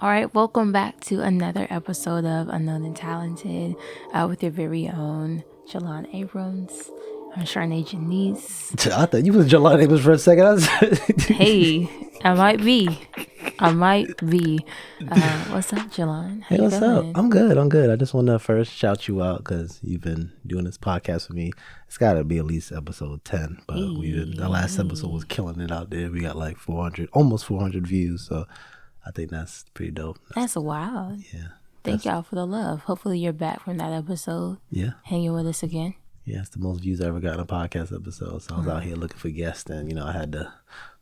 All right, welcome back to another episode of Unknown and Talented with your very own Jelan Abrams. I'm Charnae Janice. I thought you was Jelan Abrams for a second. Hey, I might be. What's up, Jelan? How Hey, you what's doing? up? I'm good. I just want to first shout you out because you've been doing this podcast with me. It's got to be at least episode 10. But the last episode was killing it out there. We got like 400, almost 400 views. So I think that's pretty dope. That's wild. Yeah. Thank y'all for the love. Hopefully you're back from that episode. Yeah. Hanging with us again. Yeah, it's the most views I ever got in a podcast episode. So I was out here looking for guests, and I had the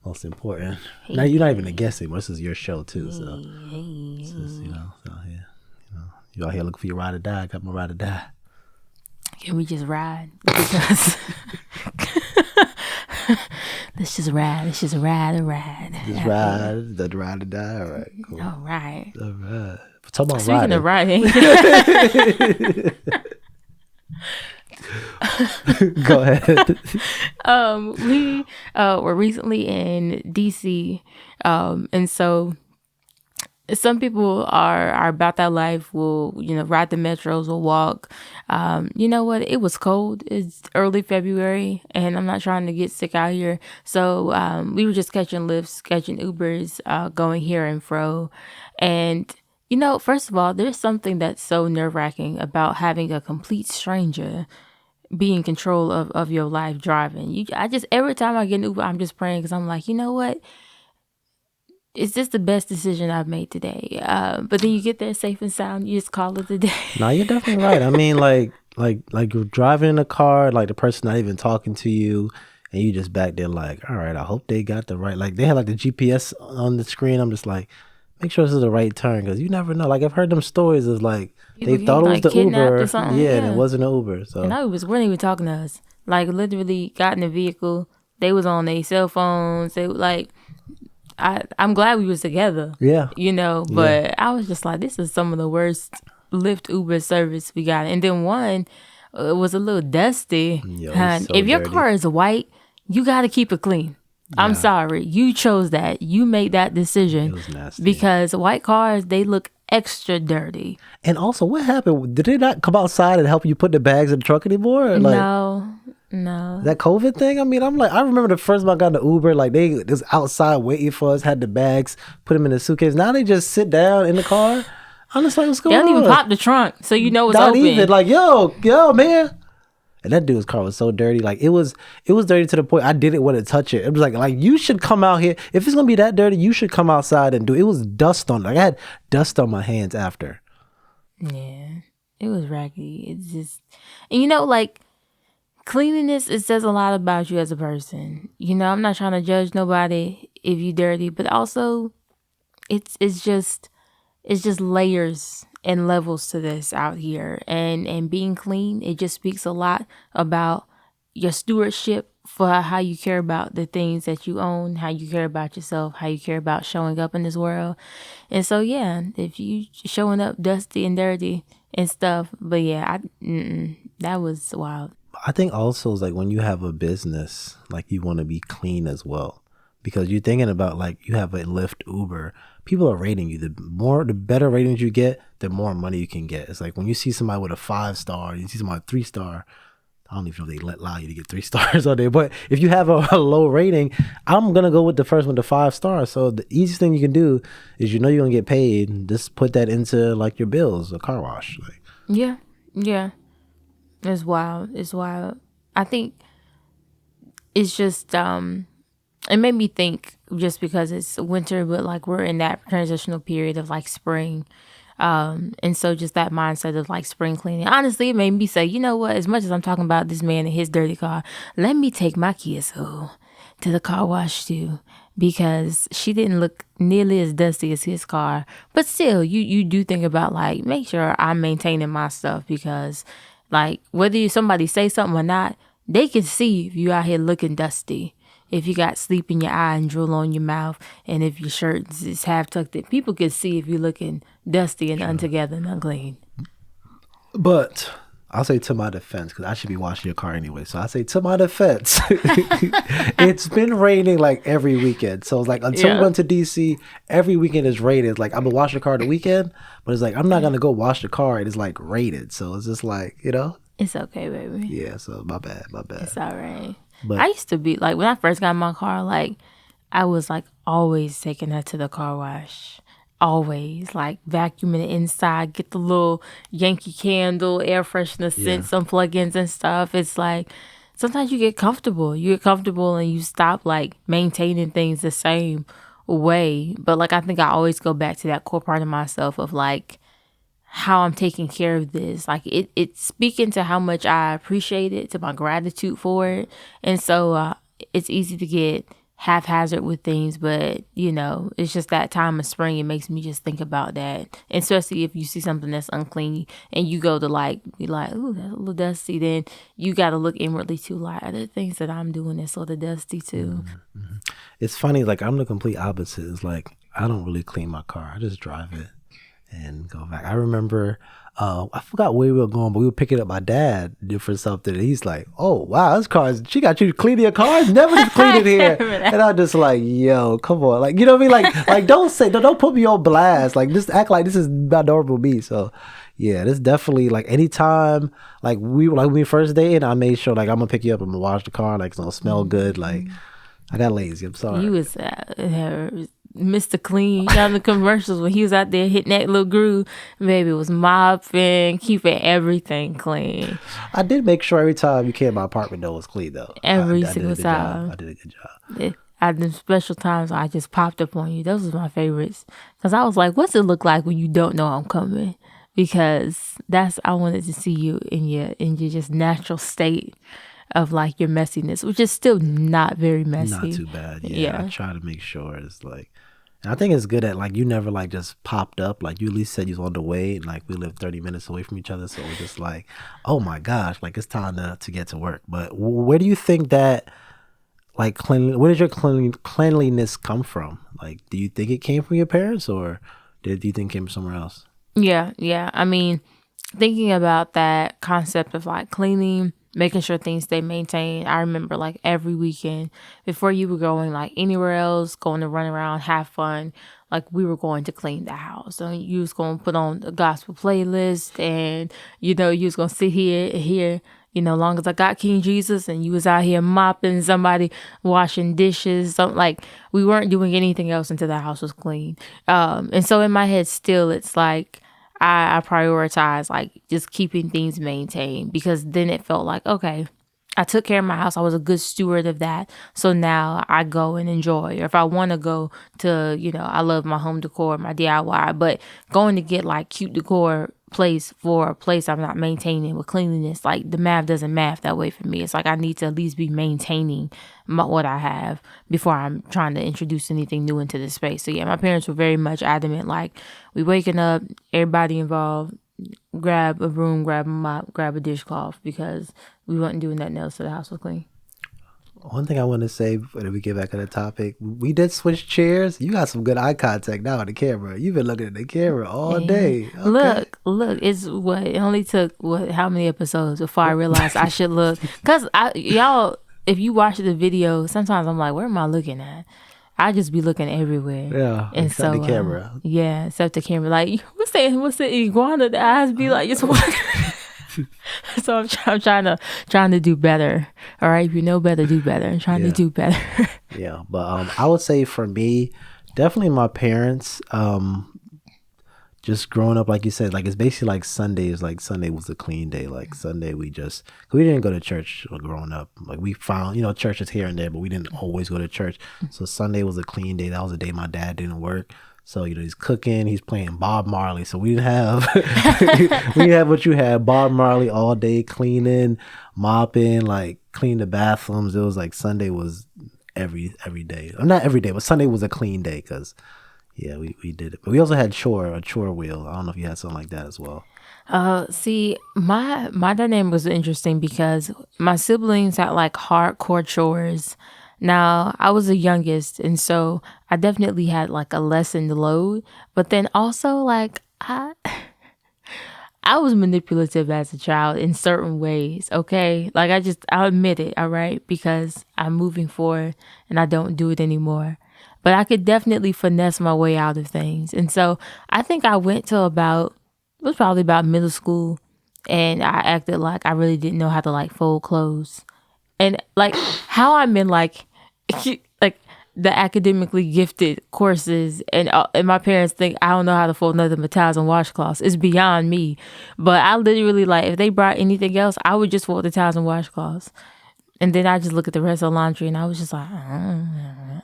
most important. Now you're not even a guest anymore. This is your show too. So it's just, so yeah, you out here looking for your ride or die. I got my ride or die. Can we just ride? Because let's just ride. Let's just ride and ride. Just ride, the ride or die. All right, cool. All right. All right. Talk about Speaking of riding. Go ahead. We were recently in DC, and so some people are about that life. Will ride the metros, will walk. You know what? It was cold. It's early February, and I'm not trying to get sick out here. So we were just catching lifts, catching Ubers, going here and fro, and. First of all, there's something that's so nerve-wracking about having a complete stranger be in control of your life driving. Every time I get an Uber, I'm just praying because I'm like, you know what? Is this the best decision I've made today? But then you get there safe and sound, you just call it a day. No, you're definitely right. I mean, like you're driving in a car, like the person not even talking to you, and you just back there like, all right, I hope they got the right, like they have like the GPS on the screen. I'm just like, make sure this is the right turn because you never know. Like I've heard them stories of like they thought it was the Uber, and it wasn't an Uber. So and Ubers weren't even talking to us. Like literally got in the vehicle, they was on their cell phones. They like, I'm glad we was together. Yeah, But I was just like, this is some of the worst Lyft Uber service we got. And then one was a little dusty. If your car is white, you got to keep it clean. Yeah. I'm sorry. You chose that. You made that decision. It was nasty. Because white cars, they look extra dirty. And also, what happened? Did they not come outside and help you put the bags in the truck anymore? Like, no. That COVID thing? I mean, I remember the first time I got in the Uber, like they was outside waiting for us, had the bags, put them in the suitcase. Now they just sit down in the car. I'm just like, what's going on? They don't even pop the trunk, so you know it's not open. Not even. Like, yo, man. And that dude's car was so dirty. Like it was dirty to the point I didn't want to touch it. It was like you should come out here. If it's gonna be that dirty, you should come outside and do it. It was dust on. Like I had dust on my hands after. Yeah, it was raggedy. It's just, and like cleanliness. It says a lot about you as a person. I'm not trying to judge nobody if you dirty, but also, it's just layers and levels to this out here, and being clean, it just speaks a lot about your stewardship for how you care about the things that you own, how you care about yourself, how you care about showing up in this world. And so if you showing up dusty and dirty and stuff, but that was wild. I think also is like when you have a business, like you want to be clean as well. Because you're thinking about like you have a Lyft, Uber, people are rating you. The better ratings you get, the more money you can get. It's like when you see somebody with a 5-star, you see somebody 3-star. I don't even know if they allow you to get 3 stars on there. But if you have a low rating, I'm gonna go with the first one, the 5 stars. So the easiest thing you can do is you're gonna get paid. Just put that into like your bills, a car wash. Like yeah, it's wild. I think it's just it made me think just because it's winter, but like we're in that transitional period of like spring. And so just that mindset of like spring cleaning, honestly, it made me say, you know what, as much as I'm talking about this man and his dirty car, let me take my Kia Soul to the car wash too, because she didn't look nearly as dusty as his car. But still, you do think about like, make sure I'm maintaining my stuff, because like whether somebody say something or not, they can see if you out here looking dusty. If you got sleep in your eye and drool on your mouth, and if your shirt is half tucked in, people can see if you're looking dusty and untogether and unclean. But I'll say to my defense, because I should be washing your car anyway. So I say to my defense, it's been raining like every weekend. So it's like until we went to DC, every weekend is rated. It's like I'm gonna wash the car the weekend, but it's like I'm not gonna go wash the car. It is like rated. So it's just like, It's okay, baby. Yeah. So my bad. It's all right. But I used to be like, when I first got my car, like I was like always taking her to the car wash. Always like vacuuming the inside, get the little Yankee Candle air freshener scent, some plugins and stuff. It's like sometimes you get comfortable. And you stop like maintaining things the same way. But like I think I always go back to that core part of myself of like how I'm taking care of this. Like it's speaking to how much I appreciate it, to my gratitude for it. And so it's easy to get haphazard with things, but it's just that time of spring. It makes me just think about that, especially if you see something that's unclean and you go to like be like, ooh, that's a little dusty, then you got to look inwardly too, like, are there things that I'm doing that's sort of dusty too? Mm-hmm. It's funny, like I'm the complete opposite. It's like I don't really clean my car. I just drive it and go back. I remember I forgot where we were going, but we were picking up my dad for something, and he's like, "Oh wow, this car, she got you to clean your car? Never just clean it here." And I'm just like, "Yo, come on, like, you know what I mean? Like don't put me on blast. Like, just act like this is not normal me." So yeah, this definitely, like, anytime like when we first dated, I made sure like I'm gonna pick you up, I'm gonna wash the car, like it's gonna smell good. Like I got lazy. I'm sorry. You was Mr. Clean down the commercials when he was out there hitting that little groove. Baby was mopping, keeping everything clean. I did make sure every time you came to my apartment though was clean though. Every single time. I did a good job. At the special times I just popped up on you. Those was my favorites. Because I was like, what's it look like when you don't know I'm coming? Because I wanted to see you in your just natural state of like your messiness, which is still not very messy. Not too bad. Yeah. I try to make sure it's like, and I think it's good that like you never like just popped up. Like you at least said you was on the way, and like we live 30 minutes away from each other, so we're just like, oh my gosh, like it's time to get to work. But where do you think that like where did your cleanliness come from? Like, do you think it came from your parents, or do you think it came from somewhere else? Yeah. I mean, thinking about that concept of like cleaning, making sure things stay maintained. I remember like every weekend before you were going like anywhere else, going to run around, have fun, like we were going to clean the house. So you was going to put on the gospel playlist, and you was going to sit here, long as I got King Jesus, and you was out here mopping, somebody washing dishes, something like we weren't doing anything else until the house was clean. And so in my head still, it's like, I prioritize like just keeping things maintained, because then it felt like, okay, I took care of my house. I was a good steward of that. So now I go and enjoy. Or if I want to go to, I love my home decor, my DIY, but going to get like cute decor place for a place I'm not maintaining with cleanliness, like the math doesn't math that way for me. It's like I need to at least be maintaining what I have before I'm trying to introduce anything new into this space. So yeah, my parents were very much adamant, like we waking up, everybody involved, grab a broom, grab a mop, grab a dishcloth, because we wasn't doing nothing else so the house was clean. One thing I want to say before we get back on the topic, we did switch chairs. You got some good eye contact now on the camera. You've been looking at the camera all day. Okay. Look, it only took how many episodes before I realized I should look. Because y'all, if you watch the video, sometimes I'm like, where am I looking at? I just be looking everywhere. Yeah, and except so the camera. Except the camera. Like, what's the iguana? The eyes be like, it's what? So I'm trying to do better. All right, if you know better, do better. I'm trying to do better. Yeah, but I would say for me, definitely my parents. Just growing up, like you said, like it's basically like Sundays. Like Sunday was a clean day. Like Sunday, we didn't go to church growing up. Like we found, churches here and there, but we didn't always go to church. So Sunday was a clean day. That was the day my dad didn't work. So, he's cooking, he's playing Bob Marley. So we didn't have, what you had, Bob Marley all day, cleaning, mopping, like clean the bathrooms. It was like Sunday was every day. Not every day, but Sunday was a clean day because, yeah, we did it. But we also had a chore wheel. I don't know if you had something like that as well. See, my dynamic was interesting because my siblings had like hardcore chores. Now, I was the youngest, and so I definitely had like a lessened load, but then also like I I was manipulative as a child in certain ways, okay? Like I'll admit it, all right? Because I'm moving forward and I don't do it anymore. But I could definitely finesse my way out of things. And so I think I went to it was probably about middle school, and I acted like I really didn't know how to like fold clothes. And like how I'm in like like the academically gifted courses, and my parents think I don't know how to fold nothing but towels and washcloths. It's beyond me. But I literally, like, if they brought anything else, I would just fold the towels and washcloths. And then I just look at the rest of the laundry and I was just like,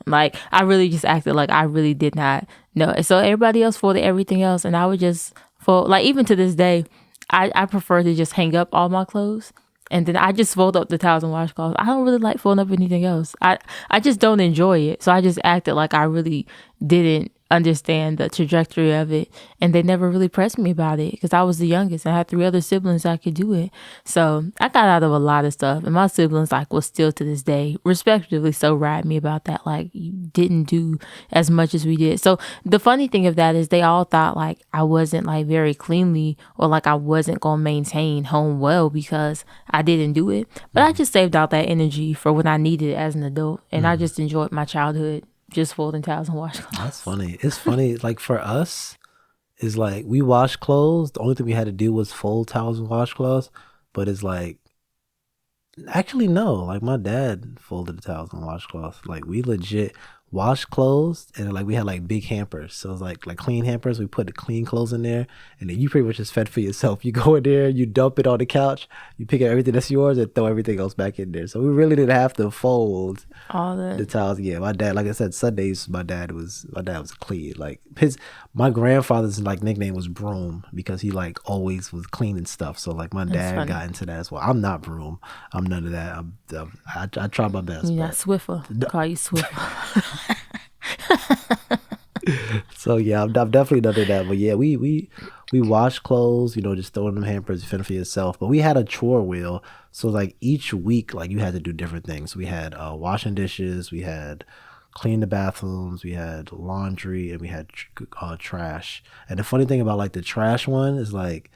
like, I really just acted like I really did not know. And so everybody else folded everything else, and I would just fold. Like, even to this day, I prefer to just hang up all my clothes, and then I just fold up the towels and washcloths. I don't really like folding up anything else. I just don't enjoy it. So I just acted like I really didn't understand the trajectory of it, and they never really pressed me about it because I was the youngest. I had 3 other siblings that could do it, so I got out of a lot of stuff, and my siblings like will still to this day respectively so ride me about that, like, you didn't do as much as we did. So the funny thing of that is they all thought like I wasn't like very cleanly, or like I wasn't gonna maintain home well because I didn't do it. But I just saved out that energy for when I needed it as an adult, and I just enjoyed my childhood just folding towels and washcloths. That's funny. It's funny. Like for us, is like we wash clothes. The only thing we had to do was fold towels and washcloths. But it's like, actually no. Like my dad folded the towels and washcloths. Like we legit wash clothes, and like we had like big hampers. So it's like clean hampers. We put the clean clothes in there, and then you pretty much just fed for yourself. You go in there, you dump it on the couch, you pick up everything that's yours, and throw everything else back in there. So we really didn't have to fold All the towels. Yeah, my dad, like I said, Sundays my dad was clean. Like my grandfather's like nickname was Broom because he like always was cleaning stuff. So like my dad got into that as well. I'm not Broom. I'm none of that. I try my best. You're not Swiffer. Call you Swiffer. So yeah, I'm definitely none of that. But yeah, we wash clothes, just throw in them hampers, fend for yourself. But we had a chore wheel, so like each week, like you had to do different things. We had washing dishes, we had clean the bathrooms, we had laundry, and we had trash. And the funny thing about like the trash one is like,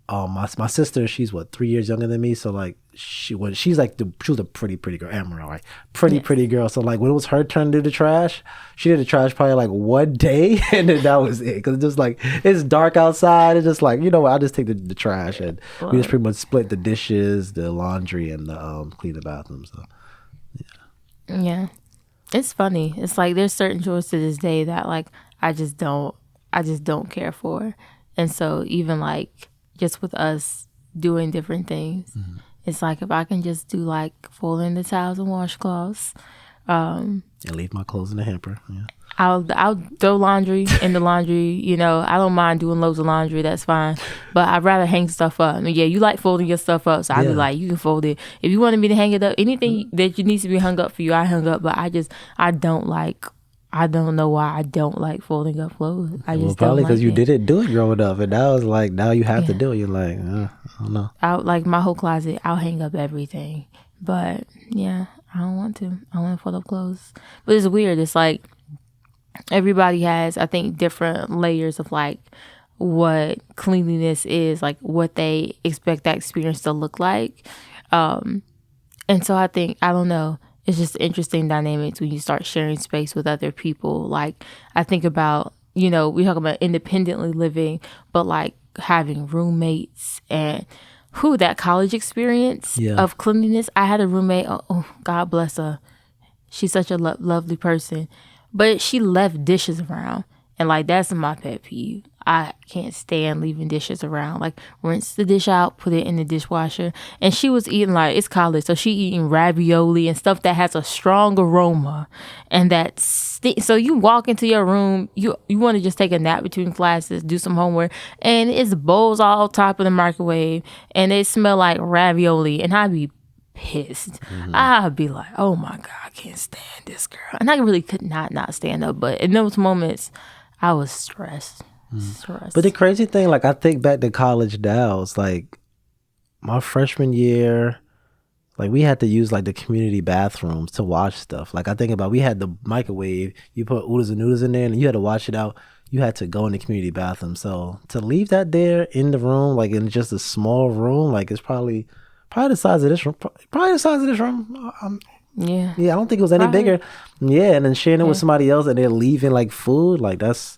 my sister, she's 3 years younger than me, so like she was a pretty girl, Amaral, right? Pretty girl. So like when it was her turn to do the trash, she did the trash probably like one day, and then that was it. Because it's just like it's dark outside. It's just like, you know what? I'll just take the trash, and we just pretty much split the dishes, the laundry, and the clean the bathroom. So yeah, it's funny. It's like there's certain chores to this day that like I just don't care for, and so even like just with us doing different things, it's like if I can just do like folding the towels and washcloths, and leave my clothes in the hamper. Yeah, I'll throw laundry in the laundry. I don't mind doing loads of laundry. That's fine. But I'd rather hang stuff up. I mean, yeah, you like folding your stuff up, so I'd be like, you can fold it. If you wanted me to hang it up, anything that needs to be hung up for you, I hung up. But I don't know why I don't like folding up clothes. I just probably because you didn't do it growing up, and now it's like now you have to do it. You're like, I don't know. Like my whole closet, I'll hang up everything. But yeah, I don't want to. I want to fold up clothes. But it's weird. It's like everybody has, I think, different layers of like what cleanliness is, like what they expect that experience to look like. And so I think, I don't know. It's just interesting dynamics when you start sharing space with other people. Like I think about, we talk about independently living, but like having roommates and that college experience of cleanliness. I had a roommate, oh God bless her. She's such a lovely person, but she left dishes around. And like, that's my pet peeve. I can't stand leaving dishes around. Like, rinse the dish out, put it in the dishwasher. And she was eating, like, it's college, so she eating ravioli and stuff that has a strong aroma. And so you walk into your room, you want to just take a nap between classes, do some homework, and it's bowls all top of the microwave, and they smell like ravioli, and I'd be pissed. I'd be like, oh my God, I can't stand this girl. And I really could not stand up. But in those moments, I was stressed. But the crazy thing, like I think back to college now, it's like my freshman year, like we had to use like the community bathrooms to wash stuff. Like I think about, we had the microwave, you put oodles and noodles in there and you had to wash it out. you had to go in the community bathroom. So to leave that there in the room, like in just a small room, like it's probably the size of this room. Probably the size of this room. Yeah, I don't think it was any bigger. Yeah, and then sharing it with somebody else, and they're leaving like food, like that's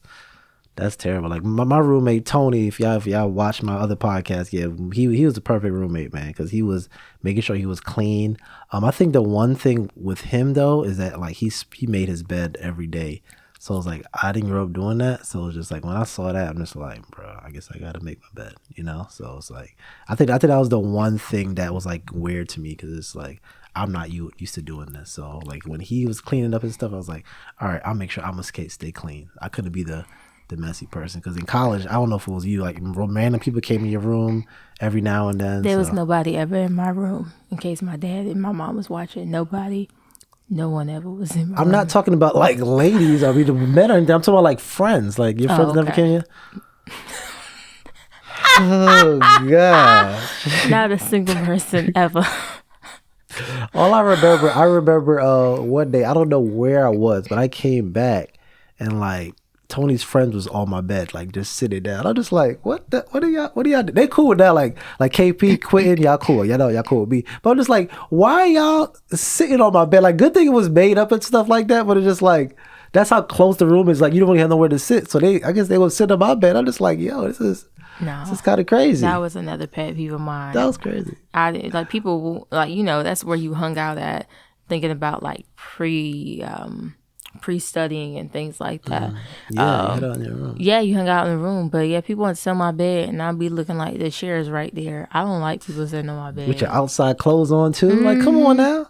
terrible. Like my roommate Tony, if y'all watch my other podcast, he was the perfect roommate, man, because he was making sure he was clean. I think the one thing with him though is that like he made his bed every day. So it's like I didn't grow up doing that. So it's just like when I saw that, I'm just like, bro, I guess I gotta make my bed, you know. So it's like I think that was the one thing that was like weird to me, because it's like I'm not used to doing this. So like when he was cleaning up his stuff, I was like, all right, I'll make sure I'm gonna stay clean. I couldn't be the messy person, because in college, I don't know if it was you, like random people came in your room every now and then. There was nobody ever in my room in case my dad and my mom was watching. No one ever was in my room. I'm not talking about like ladies or even men or anything. I'm talking about like friends. Like your friends never came in. Oh gosh. Not a single person ever. All I remember one day, I don't know where I was, but I came back and like Tony's friends was on my bed, like just sitting down. I'm just like, what are y'all do? They cool with that, like KP quitting, y'all cool. Y'all cool with me. But I'm just like, why y'all sitting on my bed? Like, good thing it was made up and stuff like that, but it's just like, that's how close the room is. Like, you don't really have nowhere to sit. So I guess they would sit on my bed. I'm just like, yo, this is kind of crazy. That was another pet peeve of mine. That was crazy. Like people, like, you know, that's where you hung out at, thinking about like pre-studying and things like that. You hung out in your room. Yeah, you hung out in the room. But yeah, people want to sit on my bed and I'll be looking like the chair's right there. I don't like people sitting on my bed. With your outside clothes on too. Like, come on now.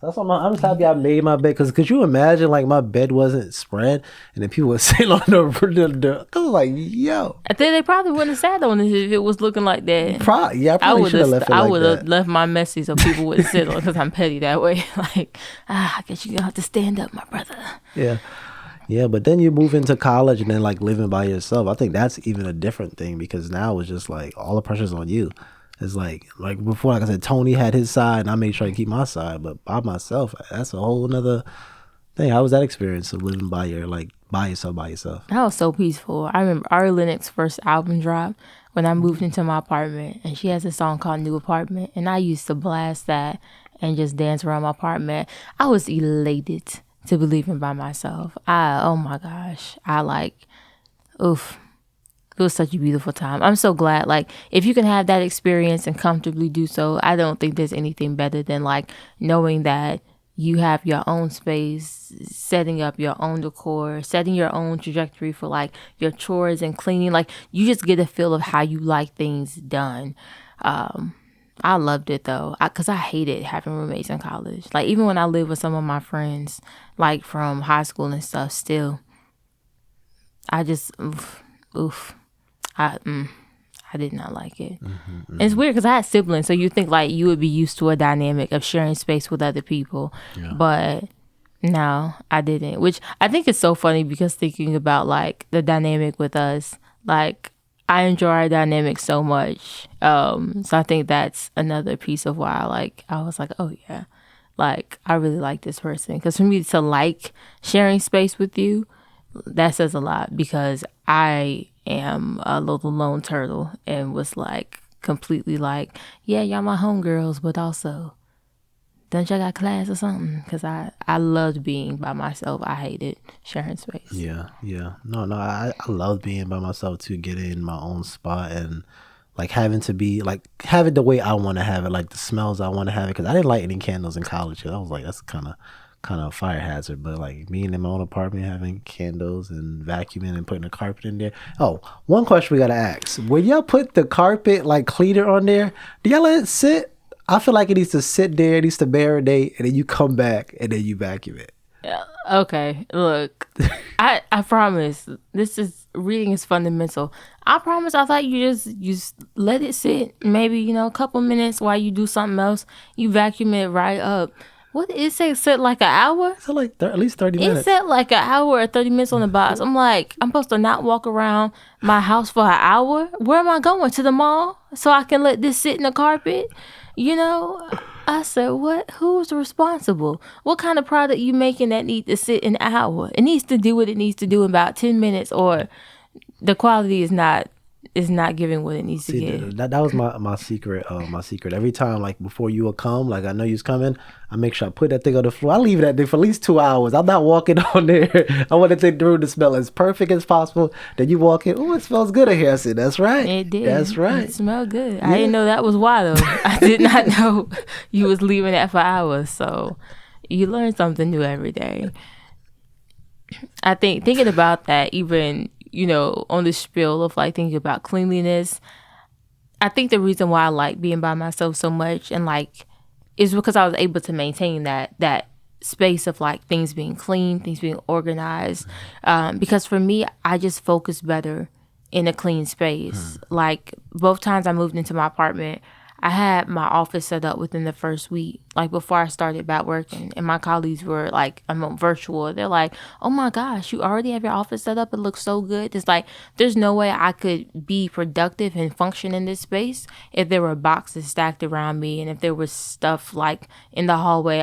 That's why I'm just happy I made my bed, because could you imagine like my bed wasn't spread and then people would sit on the I was like, yo. I think they probably wouldn't have sat on it if it was looking like that. I probably should have left it like that. I would have left my messy so people wouldn't sit on it, because I'm petty that way. Like, I guess you're going to have to stand up, my brother. Yeah, but then you move into college and then like living by yourself. I think that's even a different thing, because now it's just like all the pressure's on you. It's like before, like I said, Tony had his side and I made sure to keep my side, but by myself, that's a whole nother thing. How was that experience of living by yourself? That was so peaceful. I remember Ari Lennox's first album dropped when I moved into my apartment, and she has a song called New Apartment, and I used to blast that and just dance around my apartment. I was elated to be living by myself. Oh my gosh. It was such a beautiful time. I'm so glad, like, if you can have that experience and comfortably do so, I don't think there's anything better than like knowing that you have your own space, setting up your own decor, setting your own trajectory for like your chores and cleaning. Like, you just get a feel of how you like things done. I loved it though, because I hated having roommates in college. Like, even when I lived with some of my friends, like from high school and stuff, still, I just, I did not like it. And it's weird because I had siblings, so you think like you would be used to a dynamic of sharing space with other people. Yeah. But no, I didn't. Which I think is so funny, because thinking about like the dynamic with us, like I enjoy our dynamic so much. So I think that's another piece of why I was like, oh yeah, like I really like this person. Because for me to like sharing space with you, that says a lot, because I am a little lone turtle and was like completely like, yeah, y'all my homegirls, but also don't y'all got class or something? Because I loved being by myself. I hated sharing space. Yeah. No, I love being by myself too, getting in my own spot and like having to be like have it the way I want to have it, like the smells I want to have it. Because I didn't light any candles in college. I was like, that's kind of a fire hazard. But like being in my own apartment, having candles and vacuuming and putting a carpet in there. Oh, one question we gotta ask: when y'all put the carpet like cleaner on there, do y'all let it sit? I feel like it needs to sit there, it needs to marinate, and then you come back and then you vacuum it. Okay, look, I promise, reading is fundamental. I promise, I thought you just let it sit, maybe, a couple minutes while you do something else. You vacuum it right up. What did it say? Set like an hour? So like at least 30 minutes. It said like an hour or 30 minutes on the box. I'm like, I'm supposed to not walk around my house for an hour? Where am I going? To the mall? So I can let this sit in the carpet? I said, what? Who's responsible? What kind of product you making that need to sit an hour? It needs to do what it needs to do in about 10 minutes, or the quality is not giving what it needs to See, give. that was my secret. My secret. Every time, like before you will come, like I know you's coming, I make sure I put that thing on the floor. I leave that thing for at least 2 hours. I'm not walking on there. I want the thing through to smell as perfect as possible. Then you walk in, oh, it smells good in here. I said, that's right. It did. That's right. It smelled good. I didn't know that was why though. I did not know you was leaving that for hours. So you learn something new every day. I think thinking about that, even on the spiel of like thinking about cleanliness, I think the reason why I like being by myself so much and like is because I was able to maintain that space of like things being clean, things being organized. Because for me, I just focus better in a clean space. Like both times I moved into my apartment, I had my office set up within the first week, like before I started back working. And my colleagues were like, I'm on virtual. They're like, oh my gosh, you already have your office set up. It looks so good. It's like, there's no way I could be productive and function in this space if there were boxes stacked around me and if there was stuff like in the hallway.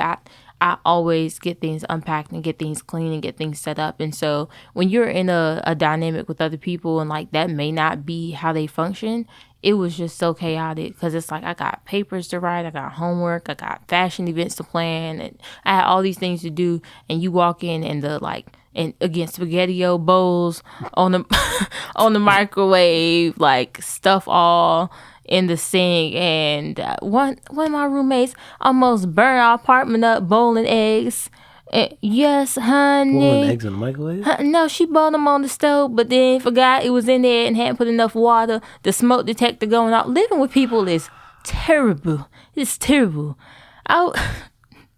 I always get things unpacked and get things clean and get things set up. And so when you're in a dynamic with other people and like that may not be how they function, it was just so chaotic because it's like I got papers to write, I got homework, I got fashion events to plan, and I had all these things to do. And you walk in and and again, spaghetti-o bowls on the on the microwave, like stuff all in the sink. And one of my roommates almost burned our apartment up boiling eggs. Yes, honey. Boiling eggs in the microwave? No, she boiled them on the stove, but then forgot it was in there and hadn't put enough water. The smoke detector going off. Living with people is terrible. It's terrible. I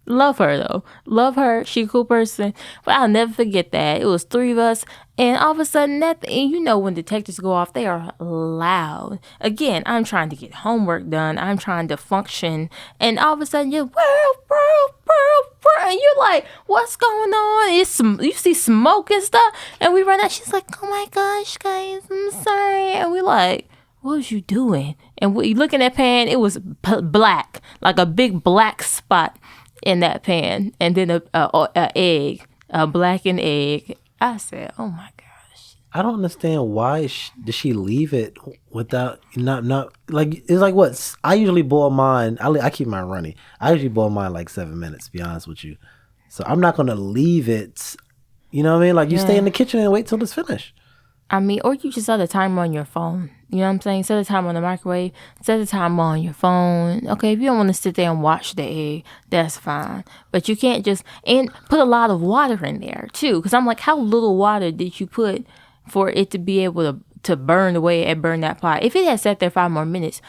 love her though. Love her. She a cool person. But I'll never forget that. It was three of us. And all of a sudden, when detectors go off, they are loud. Again, I'm trying to get homework done. I'm trying to function. And all of a sudden, you're, and you're like, what's going on? You see smoke and stuff. And we run out. She's like, oh my gosh, guys, I'm sorry. And we like, what was you doing? And we look in that pan, it was black, like a big black spot in that pan. And then a egg, a blackened egg. I said, oh my gosh. I don't understand why did she leave it without not like it's like what I usually boil mine. I keep mine running. I usually boil mine like 7 minutes. To be honest with you, so I'm not gonna leave it. You know what I mean? Like you stay in the kitchen and wait till it's finished. I mean, or you just set a timer on your phone. You know what I'm saying? Set a timer on the microwave. Set a timer on your phone. Okay, if you don't want to sit there and watch the egg, that's fine. But you can't and put a lot of water in there too. Because I'm like, how little water did you put for it to be able to burn the way it burned that pot? If it had sat there 5 more minutes,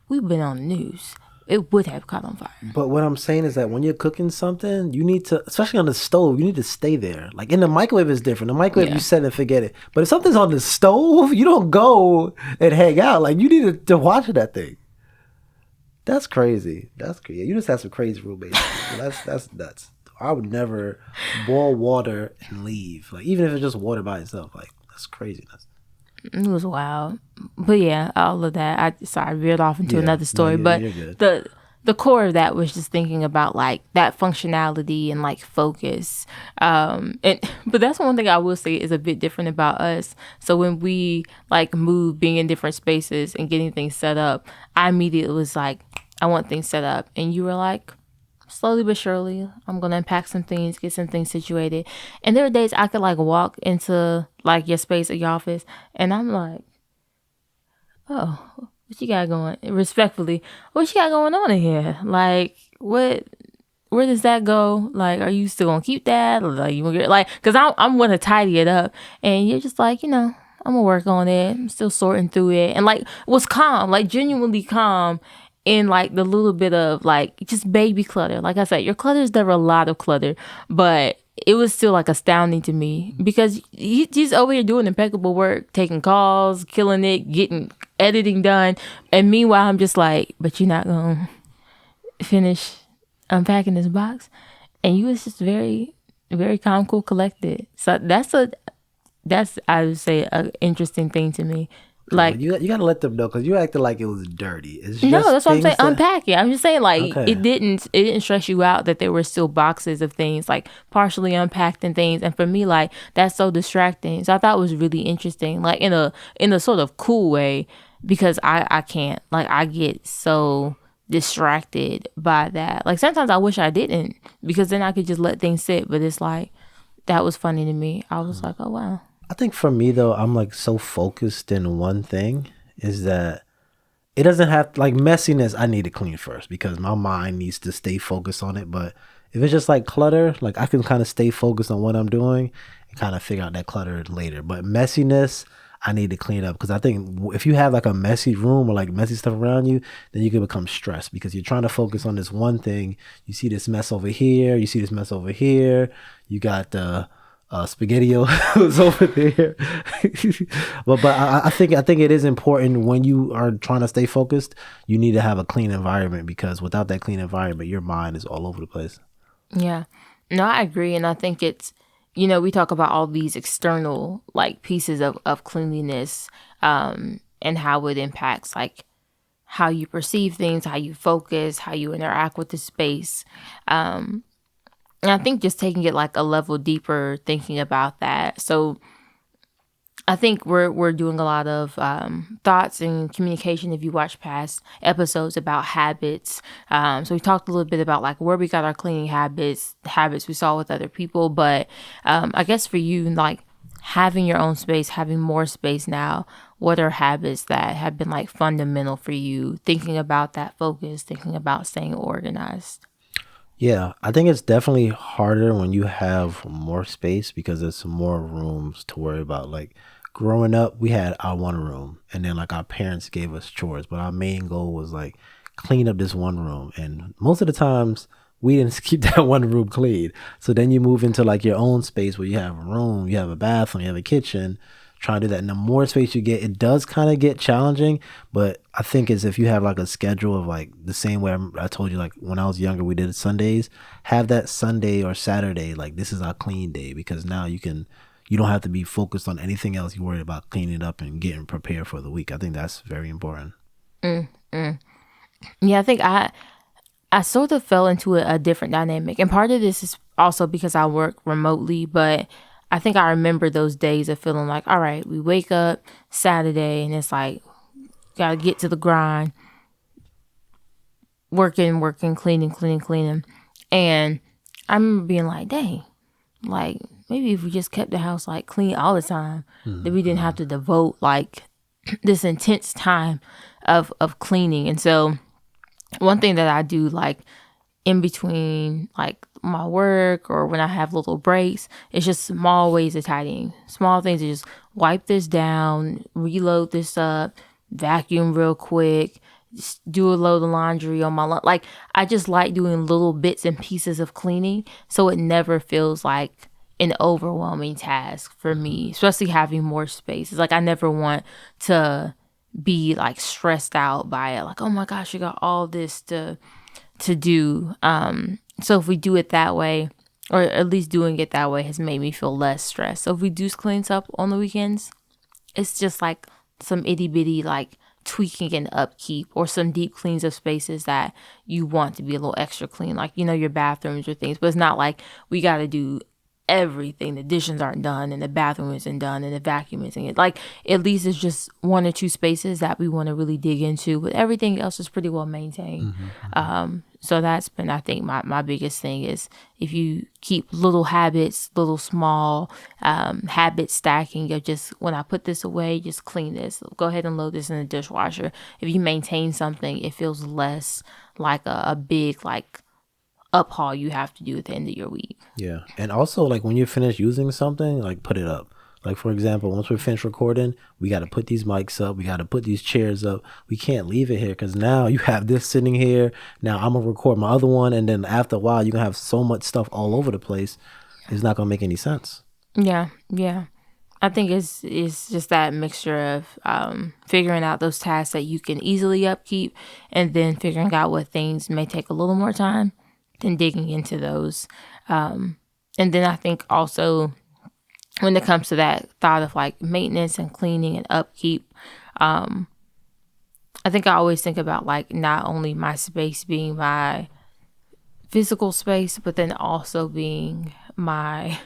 we've been on the news. It would have caught on fire. But what I'm saying is that when you're cooking something, you need to, especially on the stove, you need to stay there. Like in the microwave is different. The microwave, you set and forget it. But if something's on the stove, you don't go and hang out. Like you need to watch that thing. That's crazy. That's crazy. You just have some crazy roommates. That's nuts. I would never boil water and leave. Like even if it's just water by itself, like that's craziness. It was wild. But yeah, all of that. I veered off into another story. But the core of that was just thinking about like that functionality and like focus. But that's one thing I will say is a bit different about us. So when we like move, being in different spaces and getting things set up, I immediately was like, I want things set up. And you were like, slowly but surely, I'm going to unpack some things, get some things situated. And there were days I could like walk into like your space or your office and I'm like, oh, what you got going? Respectfully, what you got going on in here? Like, where does that go? Like, are you still going to keep that? Or like, you gonna get, cause I'm going to tidy it up. And you're just like, I'm going to work on it. I'm still sorting through it. And like, was calm, like genuinely calm. In like the little bit of like just baby clutter. Like I said, your clutter is never a lot of clutter, but it was still like astounding to me because he's over here doing impeccable work, taking calls, killing it, getting editing done. And meanwhile, I'm just like, but you're not going to finish unpacking this box. And you was just very, very calm, cool, collected. So that's I would say, an interesting thing to me. Well, Like, you gotta let them know because you acted like it was dirty. It's no, just that's what I'm saying. things that Unpack it. I'm just saying, like, okay. it didn't stress you out that there were still boxes of things, like partially unpacked and things. And for me, like, that's so distracting. So I thought it was really interesting, like in a sort of cool way, because I can't, like, I get so distracted by that. Like, sometimes I wish I didn't, because then I could just let things sit. But it's like, that was funny to me. I was like, oh wow. I think for me though, I'm like so focused in one thing is that it doesn't have like messiness. I need to clean first because my mind needs to stay focused on it. But if it's just like clutter, like I can kind of stay focused on what I'm doing and kind of figure out that clutter later. But messiness, I need to clean up because I think if you have like a messy room or like messy stuff around you, then you can become stressed because you're trying to focus on this one thing. You see this mess over here, you see this mess over here. You got the spaghettios over there. But I think it is important when you are trying to stay focused. You need to have a clean environment because without that clean environment, your mind is all over the place. Yeah. No, I agree. And I think it's, we talk about all these external like pieces of cleanliness, and how it impacts like how you perceive things, how you focus, how you interact with the space. And I think just taking it like a level deeper, thinking about that. So I think we're doing a lot of thoughts and communication. If you watch past episodes about habits, so we talked a little bit about like where we got our cleaning habits we saw with other people. But I guess for you, like having your own space, having more space now, what are habits that have been like fundamental for you? Thinking about that focus, thinking about staying organized. Yeah, I think it's definitely harder when you have more space because there's more rooms to worry about. Like growing up, we had our one room, and then like our parents gave us chores, but our main goal was like clean up this one room. And most of the times, we didn't keep that one room clean. So then you move into like your own space where you have a room, you have a bathroom, you have a kitchen. Try to do that. And the more space you get, it does kind of get challenging. But I think is if you have like a schedule of like the same way I told you, like when I was younger, we did it Sundays. Have that Sunday or Saturday, like this is our clean day because now you don't have to be focused on anything else. You worry about cleaning up and getting prepared for the week. I think that's very important. Mm, mm. Yeah, I think I sort of fell into a different dynamic. And part of this is also because I work remotely, but I think I remember those days of feeling like, all right, we wake up Saturday and it's like, gotta get to the grind, working, cleaning. And I remember being like, dang, like maybe if we just kept the house like clean all the time, that we didn't have to devote like this intense time of cleaning. And so one thing that I do like in between like my work or when I have little breaks, it's just small ways of tidying. Small things to just wipe this down, reload this up, vacuum real quick, just do a load of laundry on my like I just like doing little bits and pieces of cleaning so it never feels like an overwhelming task for me, especially having more space. It's like I never want to be like stressed out by it. Like, oh my gosh, you got all this to do. So if we do it that way, or at least doing it that way has made me feel less stressed. So if we do cleans up on the weekends, it's just like some itty bitty like tweaking and upkeep or some deep cleans of spaces that you want to be a little extra clean, like your bathrooms or things. But it's not like we got to do everything. The dishes aren't done and the bathroom isn't done and the vacuum isn't. Like at least it's just one or two spaces that we want to really dig into, but everything else is pretty well maintained. So that's been, I think, my biggest thing is if you keep little habits, little small habit stacking of just when I put this away, just clean this, go ahead and load this in the dishwasher. If you maintain something, it feels less like a big like uphaul you have to do at the end of your week. Yeah. And also like when you're finished using something, like put it up. Like for example, once we're finished recording, we got to put these mics up. We got to put these chairs up. We can't leave it here because now you have this sitting here. Now I'm going to record my other one. And then after a while, you're going to have so much stuff all over the place. It's not going to make any sense. Yeah. I think it's just that mixture of figuring out those tasks that you can easily upkeep and then figuring out what things may take a little more time and digging into those. And then I think also when it comes to that thought of like maintenance and cleaning and upkeep, I think I always think about like not only my space being my physical space, but then also being my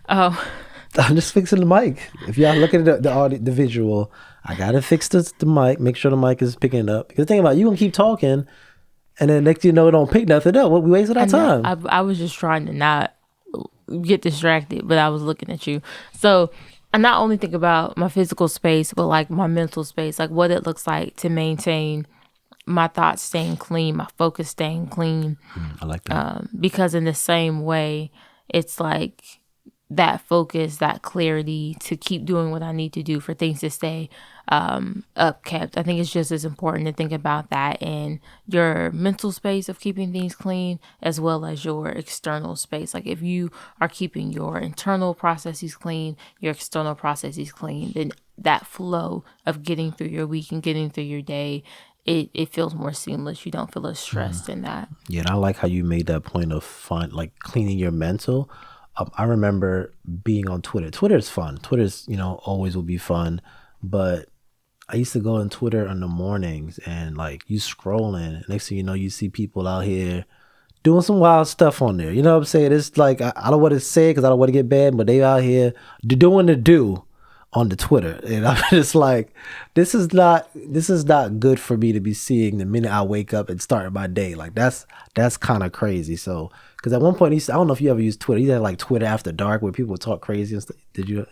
I'm just fixing the mic. If y'all looking at the audio, the visual, I gotta fix the mic, make sure the mic is picking it up. Because think about it, you gonna keep talking, and then next thing you know, it don't pick nothing up. We wasted our time. I was just trying to not get distracted, but I was looking at you. So I not only think about my physical space, but like my mental space, like what it looks like to maintain my thoughts staying clean, my focus staying clean. I like that. Because in the same way, it's like that focus, that clarity to keep doing what I need to do for things to stay upkept. I think it's just as important to think about that in your mental space of keeping things clean as well as your external space. Like if you are keeping your internal processes clean, your external processes clean, then that flow of getting through your week and getting through your day, it feels more seamless. You don't feel as stressed in that. Yeah, and I like how you made that point of like cleaning your mental. I remember being on Twitter. Twitter is fun. Twitter's, always will be fun. But I used to go on Twitter in the mornings and like you scrolling. Next thing you know, you see people out here doing some wild stuff on there. You know what I'm saying? It's like, I don't want to say it because I don't want to get bad, but they out here doing the do on the Twitter. And I'm just like, this is not good for me to be seeing the minute I wake up and start my day. Like that's kind of crazy. So, because at one point, I don't know if you ever used Twitter. You had like Twitter After Dark where people would talk crazy and stuff. Did you?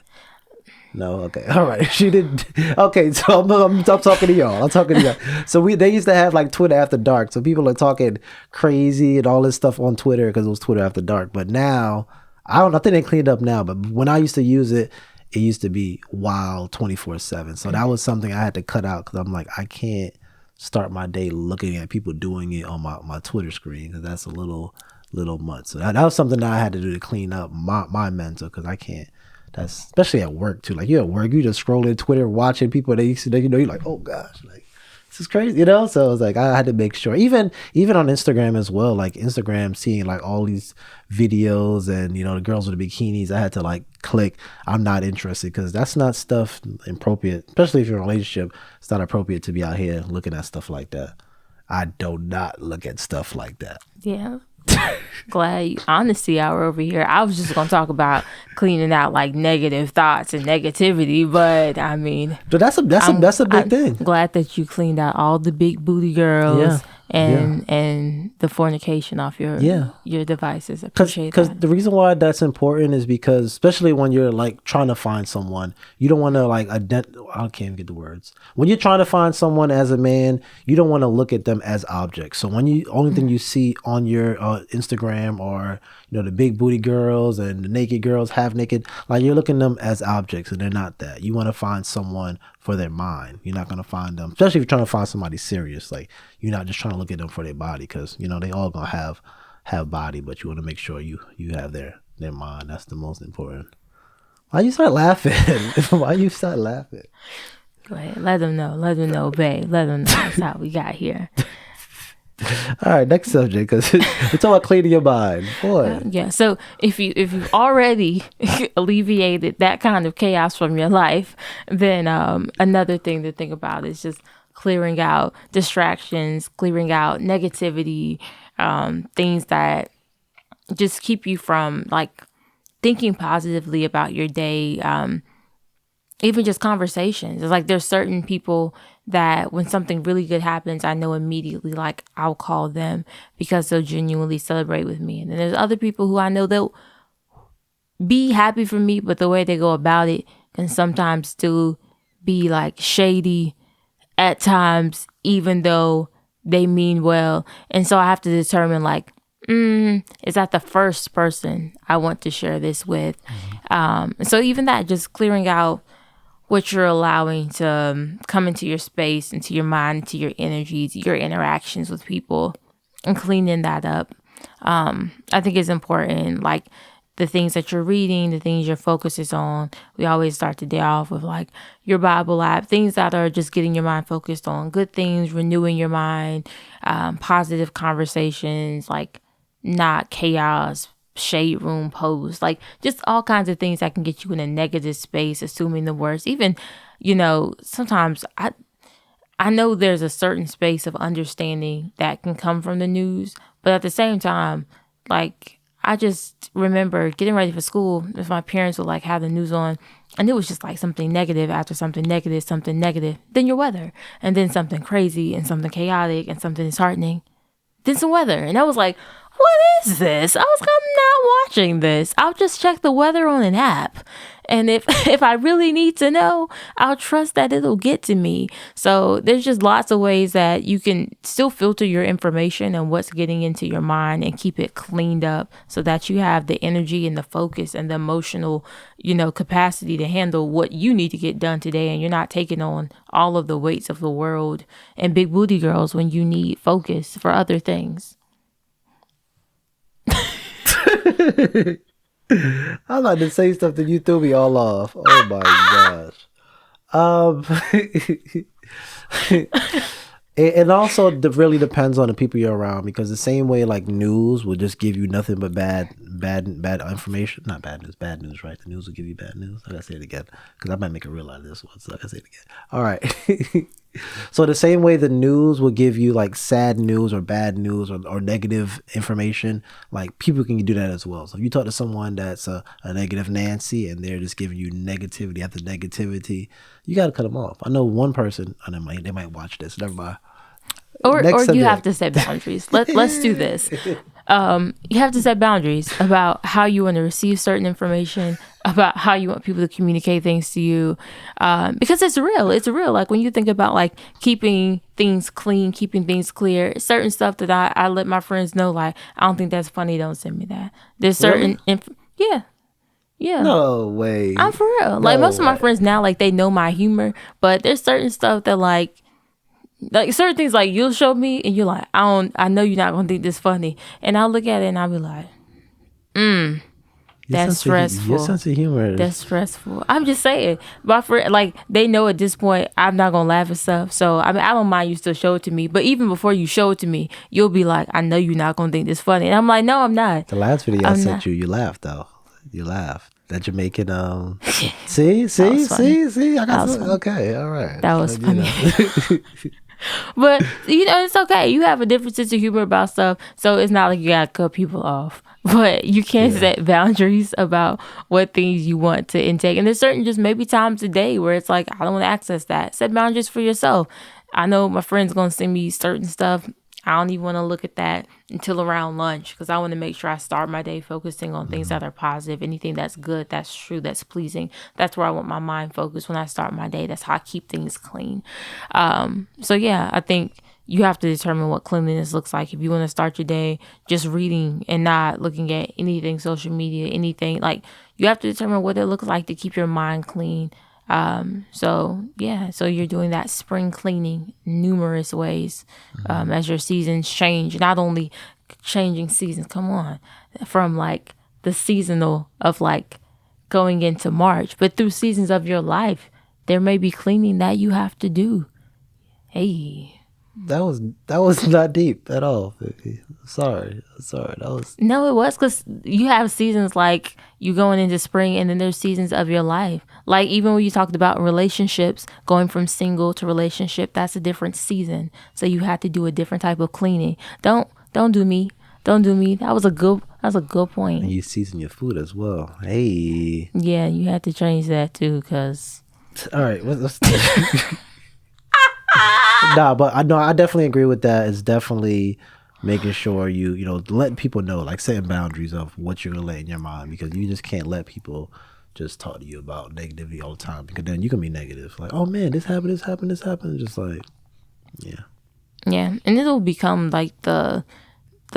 No? Okay. All right. She didn't. Okay. So I'm talking to y'all. So they used to have like Twitter After Dark. So people are talking crazy and all this stuff on Twitter because it was Twitter After Dark. But now, I think they cleaned up now. But when I used to use it, it used to be wild 24/7. So that was something I had to cut out because I'm like, I can't start my day looking at people doing it on my Twitter screen because that's a little much. So that was something that I had to do to clean up my mental because I can't. That's especially at work too. Like you're at work, you just scrolling Twitter, watching people that you're like, oh gosh, like this is crazy, So it was like I had to make sure, even on Instagram as well. Like Instagram, seeing like all these videos and the girls with the bikinis, I had to like click I'm not interested because that's not stuff appropriate, especially if you're in a relationship. It's not appropriate to be out here looking at stuff like that. I do not look at stuff like that. Yeah. Glad honesty hour over here. I was just gonna talk about cleaning out like negative thoughts and negativity, but I mean, but that's a big thing. Glad that you cleaned out all the big booty girls and the fornication off your devices. Appreciate that. Because the reason why that's important is because especially when you're like trying to find someone, you don't want to like I can't even get the words. When you're trying to find someone as a man, you don't want to look at them as objects. So when only thing you see on your Instagram or the big booty girls and the naked girls, half naked, like you're looking at them as objects and they're not that. You want to find someone for their mind. You're not going to find them, especially if you're trying to find somebody serious. Like you're not just trying to look at them for their body because they all gonna have body, but you want to make sure you have their mind. That's the most important. Why you start laughing? Why you start laughing? Go ahead, let them know, babe. Let them know that's how we got here. All right, next subject, because it's all about cleaning your mind. Boy. Yeah, so if you've already alleviated that kind of chaos from your life, then another thing to think about is just clearing out distractions, clearing out negativity, things that just keep you from like thinking positively about your day. Even just conversations. It's like there's certain people that when something really good happens, I know immediately like I'll call them because they'll genuinely celebrate with me. And then there's other people who I know they'll be happy for me, but the way they go about it can sometimes still be like shady at times, even though they mean well. And so I have to determine like, is that the first person I want to share this with? So even that, just clearing out what you're allowing to come into your space, into your mind, into your energies, your interactions with people, and cleaning that up. I think it's important, like the things that you're reading, the things your focus is on. We always start the day off with like your Bible app, things that are just getting your mind focused on good things, renewing your mind, positive conversations, like not chaos, shade room posts, like just all kinds of things that can get you in a negative space, assuming the worst. Even, sometimes I know there's a certain space of understanding that can come from the news, but at the same time, like I just remember getting ready for school, if my parents would like have the news on, and it was just like something negative after something negative, then your weather, and then something crazy and something chaotic and something disheartening, then some weather. And I was like, what is this? I was like, I'm not watching this. I'll just check the weather on an app. And if I really need to know, I'll trust that it'll get to me. So there's just lots of ways that you can still filter your information and what's getting into your mind and keep it cleaned up so that you have the energy and the focus and the emotional, capacity to handle what you need to get done today. And you're not taking on all of the weights of the world and big booty girls when you need focus for other things. I like to say stuff that you threw me all off. Oh my gosh. It also really depends on the people you're around, because the same way like news will just give you nothing but bad information. Not bad news, bad news, right? The news will give you bad news. I gotta say it again because I might make a real out of this one. So I gotta say it again. All right. So the same way the news will give you like sad news or bad news or negative information, like people can do that as well. So if you talk to someone that's a negative Nancy and they're just giving you negativity after negativity, you got to cut them off. I know one person, and they might watch this. Never mind. Or you have to set boundaries. Let's do this. You have to set boundaries about how you want to receive certain information, about how you want people to communicate things to you, because it's real. It's real. Like when you think about like keeping things clean, keeping things clear, certain stuff that I let my friends know, like, I don't think that's funny. Don't send me that. There's certain, yeah. No way. I'm for real. Like most of my friends now, like they know my humor, but there's certain stuff that like certain things like you'll show me and you're like, I know you're not gonna think this funny, and I'll look at it and I'll be like, that's stressful. Your sense of humor that's stressful. I'm just saying, but for like they know at this point I'm not gonna laugh at stuff, so I mean I don't mind you still show it to me, but even before you show it to me, you'll be like, I know you're not gonna think this funny, and I'm like, no, I'm not. The last video I sent you laughed though. You laughed. That Jamaican see I got some, okay, all right, that was funny. But it's okay. You have a different sense of humor about stuff, so it's not like you gotta cut people off. But you can set boundaries about what things you want to intake. And there's certain just maybe times a day where it's like, I don't want to access that. Set boundaries for yourself. I know my friend's gonna send me certain stuff. I don't even want to look at that until around lunch, because I want to make sure I start my day focusing on things that are positive, anything that's good, that's true, that's pleasing. That's where I want my mind focused when I start my day. That's how I keep things clean. So yeah, I think you have to determine what cleanliness looks like. If you want to start your day just reading and not looking at anything social media, anything, like you have to determine what it looks like to keep your mind clean. So you're doing that spring cleaning numerous ways, as your seasons change, not only changing seasons, from like the seasonal of like going into March, but through seasons of your life, there may be cleaning that you have to do. Hey. That was not deep at all, baby. Sorry. No, it was, because you have seasons like you going into spring, and then there's seasons of your life. Like even when you talked about relationships, going from single to relationship, that's a different season. So you have to do a different type of cleaning. Don't do me. That was a good point. And you season your food as well. Hey. Yeah, you had to change that too, because. All right, let's Nah, but I definitely agree with that. It's definitely making sure you let people know, like setting boundaries of what you're gonna let in your mind, because you just can't let people just talk to you about negativity all the time, because then you can be negative. Like, oh man, this happened. Just like, yeah. Yeah, and it'll become like the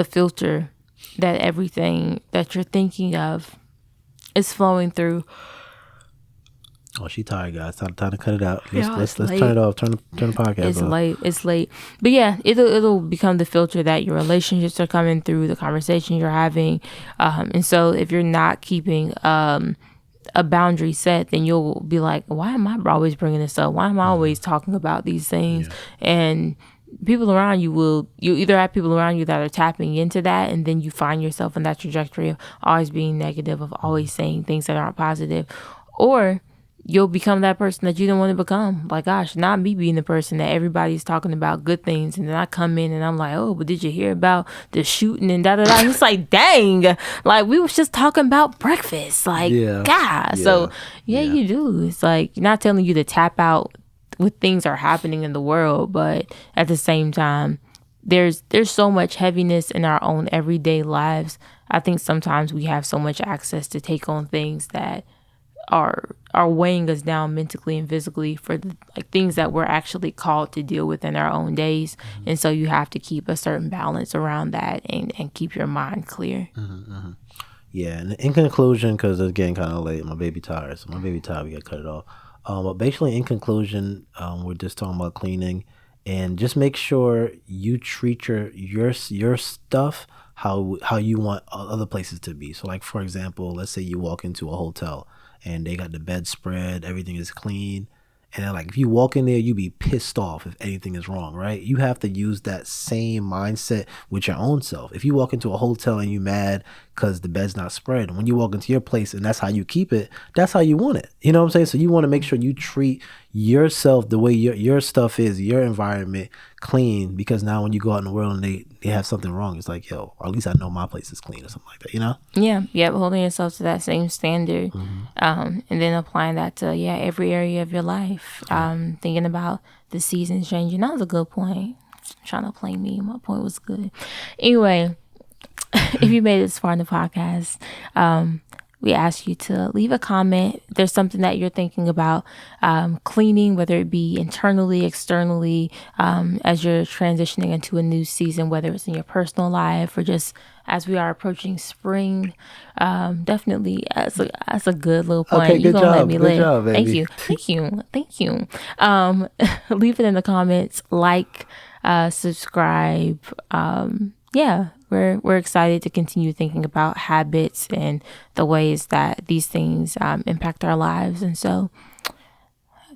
filter that everything that you're thinking of is flowing through. Oh, she tired, guys. Time to cut it out. Let's late. turn it off. Turn the podcast off. It's late. But yeah, it'll become the filter that your relationships are coming through, the conversation you're having. And so if you're not keeping a boundary set, then you'll be like, why am I always bringing this up? Why am I always talking about these things? Yeah. And people around you either have people around you that are tapping into that, and then you find yourself in that trajectory of always being negative, of always saying things that aren't positive, or you'll become that person that you don't want to become. Like, gosh, not me being the person that everybody's talking about good things, and then I come in and I'm like, oh, but did you hear about the shooting and da da da? It's like, dang, like we was just talking about breakfast, like, God. So you do. It's like, not telling you to tap out with things are happening in the world, but at the same time, there's so much heaviness in our own everyday lives. I think sometimes we have so much access to take on things that are weighing us down mentally and physically for the, like, things that we're actually called to deal with in our own days. And so you have to keep a certain balance around that and keep your mind clear. Yeah, and in conclusion, because it's getting kind of late, my baby tired, we gotta cut it off. But basically, in conclusion, we're just talking about cleaning, and just make sure you treat your stuff how you want other places to be. So, like, for example, let's say you walk into a hotel and they got the bed spread, everything is clean, and then, like, if you walk in there, you be pissed off if anything is wrong, right? You have to use that same mindset with your own self. If you walk into a hotel and you mad because the bed's not spread, when you walk into your place and that's how you keep it, that's how you want it. You know what I'm saying? So you want to make sure you treat yourself the way your stuff is, your environment clean, because now when you go out in the world and they have something wrong, it's like, yo, or at least I know my place is clean or something like that, you know? Yeah, holding yourself to that same standard, and then applying that to every area of your life. Thinking about the seasons changing. That was a good point. Trying to play me. My point was good. Anyway, if you made it this far in the podcast, we ask you to leave a comment. If there's something that you're thinking about cleaning, whether it be internally, externally, as you're transitioning into a new season, whether it's in your personal life or just as we are approaching spring. Definitely, that's a good little point. Okay, good job. Good job, baby. Thank you. Leave it in the comments. Like, subscribe. We're excited to continue thinking about habits and the ways that these things impact our lives. And so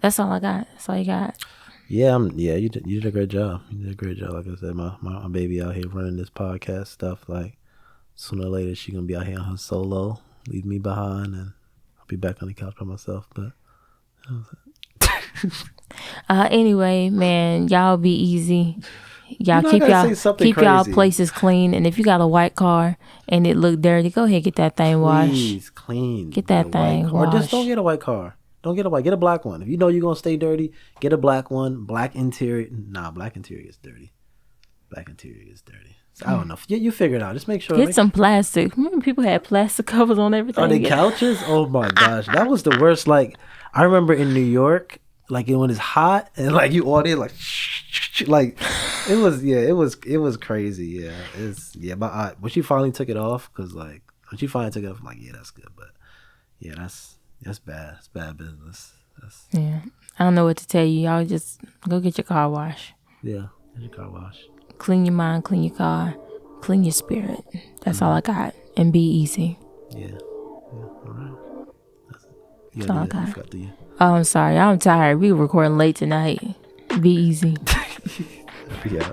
that's all I got. That's all you got. You did a great job. You did a great job. Like I said, my baby out here running this podcast stuff. Like, sooner or later, she's gonna be out here on her solo, leave me behind, and I'll be back on the couch by myself. But anyway, man, y'all be easy. Y'all keep y'all places clean, and if you got a white car and it look dirty, go ahead, get that thing washed. Please clean. Get that thing washed. Or just don't get a white car. Don't get a white. Get a black one. If you know you're gonna stay dirty, get a black one. Black interior. Nah, black interior is dirty. Black interior is dirty. So I don't know. You figure it out. Just make sure. Get some plastic. Remember, people had plastic covers on everything. On the couches? Oh my gosh, that was the worst. Like, I remember in New York, like, when it's hot and like you order like it was crazy. My aunt, when she finally took it off, I'm like, yeah, that's good. But yeah, that's bad. It's bad business. I don't know what to tell you. Y'all just go get your car washed. Yeah, get your car washed. Clean your mind, clean your car, clean your spirit. That's all I got. And be easy. Yeah. All right. That's all I got. Oh, I'm sorry. I'm tired. We were recording late tonight. Be easy. Yeah.